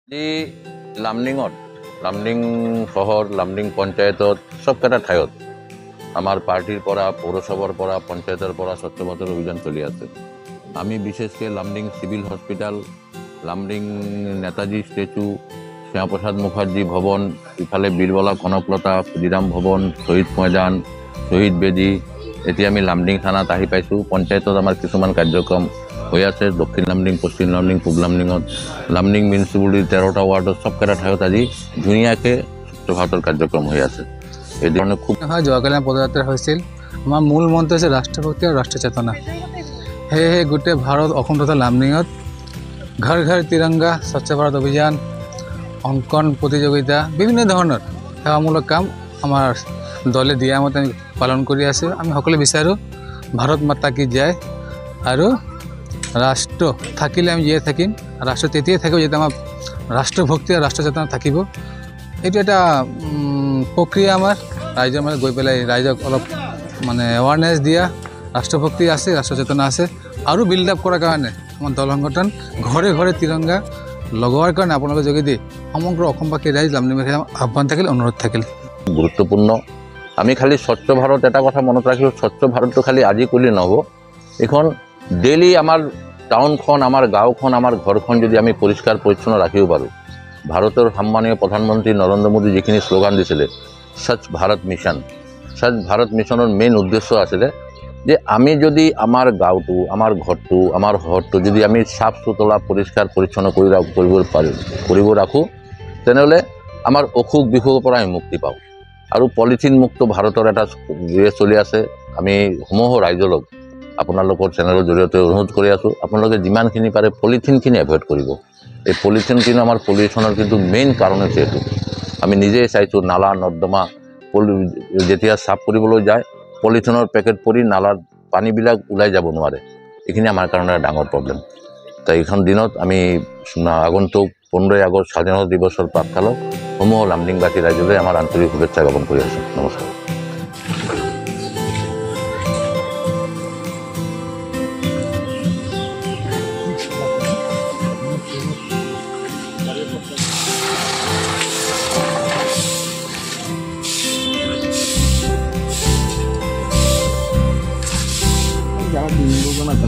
আজি লামডিঙত লামডিং চহৰ লামডিং পঞ্চায়তত চবকেইটা ঠাইত আমাৰ পাৰ্টিৰ পৰা পৌৰসভাৰ পৰা পঞ্চায়তৰ পৰা স্বচ্ছ ভাৰতৰ অভিযান চলি আছে। আমি বিশেষকৈ Lumding civil hospital, Lumding Netaji statue, Shyamaprasad Mukherjee Bhawan, ইফালে বীৰবলা কনকলতা, ক্ষুদিৰাম ভৱন, শ্বহীদ ময়দান, শ্বহীদ বেদী, এতিয়া আমি লামডিং থানাত আহি পাইছোঁ। পঞ্চায়তত আমাৰ কিছুমান কাৰ্যক্ৰম হৈ আছে। দক্ষিণ লামডিং, পশ্চিম লামডিং, পূব লামডিঙত, লামডিং মিউনিচিপালিটিৰ 13টা ৱাৰ্ডত চবকেইটা ঠাইত আজি ধুনীয়াকৈ স্বচ্ছ ভাৰতৰ কাৰ্যক্ৰম হৈ আছে। এই ধৰণে খুব যোৱাকালি পদযাত্ৰা হৈছিল। আমাৰ মূল মন্ত্ৰ হৈছে ৰাষ্ট্ৰভক্তি আৰু ৰাষ্ট্ৰ চেতনা। সেয়েহে গোটেই ভাৰত অসম তথা লামডিঙত ঘৰ ঘৰ তিৰংগা, স্বচ্ছ ভাৰত অভিযান, অংকন প্ৰতিযোগিতা, বিভিন্ন ধৰণৰ সেৱামূলক কাম আমাৰ দলে দিয়া মতে আমি পালন কৰি আছোঁ। আমি সকলোৱে বিচাৰোঁ ভাৰত মাতা কি জয়, আৰু ৰাষ্ট্ৰ থাকিলে আমি জীয়াই থাকিম। ৰাষ্ট্ৰ তেতিয়াই থাকিব যেতিয়া আমাৰ ৰাষ্ট্ৰভক্তি আৰু ৰাষ্ট্ৰ চেতনা থাকিব। এইটো এটা প্ৰক্ৰিয়া আমাৰ ৰাইজৰ মাজত গৈ পেলাই ৰাইজক অলপ এৱাৰনেছ দিয়া, ৰাষ্ট্ৰভক্তি আছে, ৰাষ্ট্ৰ চেতনা আছে, আৰু বিল্ড আপ কৰাৰ কাৰণে আমাৰ দল সংগঠন ঘৰে ঘৰে তিৰংগা লগোৱাৰ কাৰণে আপোনালোকৰ যোগেদি সমগ্ৰ অসমবাসী ৰাইজ লামডিঙবাসী আহ্বান থাকিল, অনুৰোধ থাকিল। গুৰুত্বপূৰ্ণ। আমি খালি স্বচ্ছ ভাৰত এটা কথা মনত ৰাখিব, স্বচ্ছ ভাৰতটো খালি আজি কৰিলে নহ'ব। এইখন ডেইলি আমাৰ টাউনখন, আমাৰ গাঁওখন, আমাৰ ঘৰখন যদি আমি পৰিষ্কাৰ পৰিচ্ছন্ন ৰাখিব পাৰোঁ, ভাৰতৰ সন্মানীয় প্ৰধানমন্ত্ৰী নৰেন্দ্ৰ মোদী যিখিনি শ্লোগান দিছিলে স্বচ্ছ ভাৰত মিছন, স্বচ্ছ ভাৰত মিছনৰ মেইন উদ্দেশ্য আছিলে যে আমি যদি আমাৰ গাঁওটো, আমাৰ ঘৰটো, আমাৰ ঘৰটো যদি আমি চাফ চুতৰা পৰিষ্কাৰ পৰিচ্ছন্ন কৰিব ৰাখোঁ, তেনেহ'লে আমাৰ অসুখ বিসুখৰ পৰা আমি মুক্তি পাওঁ। আৰু পলিথিন মুক্ত ভাৰতৰ এটা চলি আছে। আমি সমূহ ৰাইজক আপোনালোকৰ চেনেলৰ জৰিয়তে অনুৰোধ কৰি আছোঁ, আপোনালোকে যিমানখিনি পাৰে পলিথিনখিনি এভইড কৰিব। এই পলিথিন কিন্তু আমাৰ পলিউশ্যনৰ কিন্তু মেইন কাৰণ হৈছে এইটো। আমি নিজেই চাইছোঁ নালা নৰ্দমা যেতিয়া চাফ কৰিবলৈ যায়, পলিথিনৰ পেকেট পৰি নালাৰ পানীবিলাক ওলাই যাব নোৱাৰে। এইখিনি আমাৰ কাৰণে ডাঙৰ প্ৰব্লেম। তো এইখন দিনত আমি আগন্তুক 15 আগষ্ট স্বাধীনতা দিৱসৰ প্ৰাককালত সমূহ লামডিংবাসী ৰাইজলৈ আমাৰ আন্তৰিক শুভেচ্ছা জ্ঞাপন কৰি আছোঁ। নমস্কাৰ। যাৰা 3 জন আছে